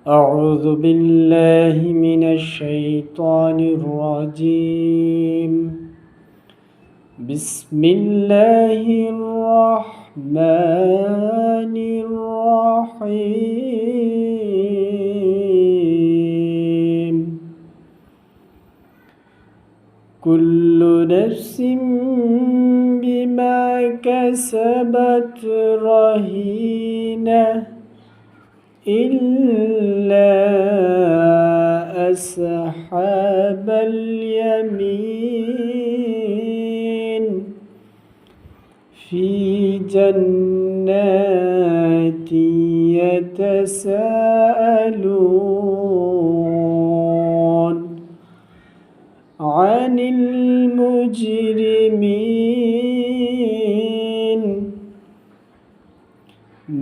أعوذ بالله من الشيطان الرجيم بسم الله الرحمن الرحيم كل نفس بما كسبت رهينة إلا أصحاب اليمين في جنات يتساءلون عن المجرمين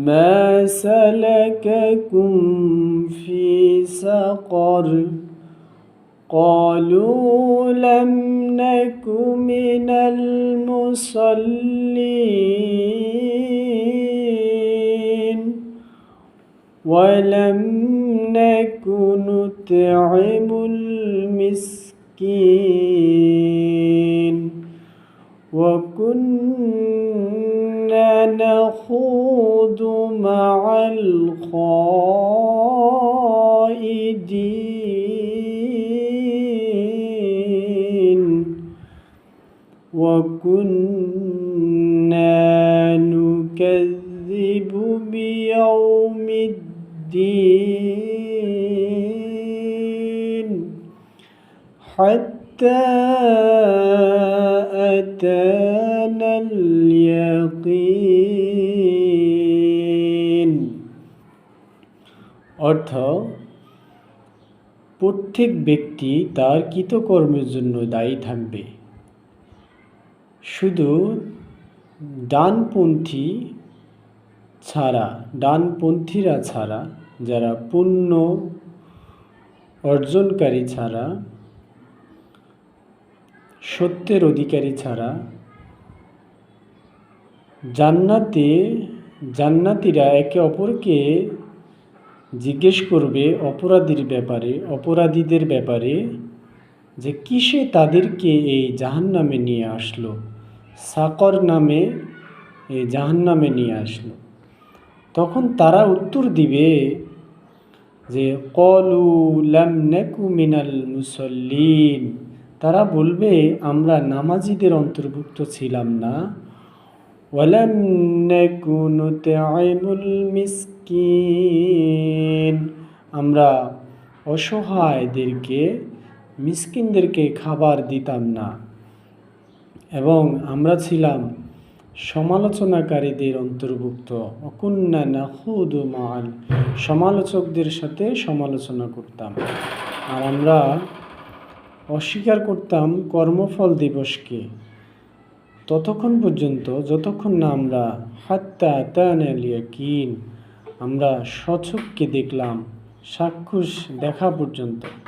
ما سلككم في سقر قالوا لم نك من المصلين ولم نك نطعم المسكين وكنا نخوض مع الخائضين وكنا نكذب بيوم الدين حتى أتانا اليقين। অর্থ, প্রত্যেক ব্যক্তি তার কৃতকর্মের জন্য দায়ী থাকবে। শুধু ডানপন্থীরা ছাড়া, যারা পুণ্য অর্জনকারী ছাড়া, সত্যের অধিকারী ছাড়া জান্নাতীরা একে অপরকে জিজ্ঞেস করবে অপরাধীদের ব্যাপারে যে কিসে তাদেরকে এই জাহান্নামে নিয়ে আসলো, সাকর নামে এই জাহান্নামে নিয়ে আসলো। তখন তারা উত্তর দিবে যে ক্বালু লাম নাকু মিনাল মুসাল্লিন, তারা বলবে আমরা নামাজীদের অন্তর্ভুক্ত ছিলাম না। ওয়ালাম নাকু নুতঈমুল মিসকিন, আমরা মিসকিনদেরকে খাবার দিতাম না, এবং আমরা ছিলাম সমালোচনাকারীদের অন্তর্ভুক্ত। ওয়াকুন্না নাখুদু মাআল, সমালোচকদের সাথে সমালোচনা করতাম, আর আমরা অস্বীকার করতাম কর্মফল দিবসকে ততক্ষণ পর্যন্ত যতক্ষণ না আমরা হাত্তা আতানাল ইয়াকিন, আমরা স্বচক্ষে দেখলাম, চাক্ষুষ দেখা পর্যন্ত।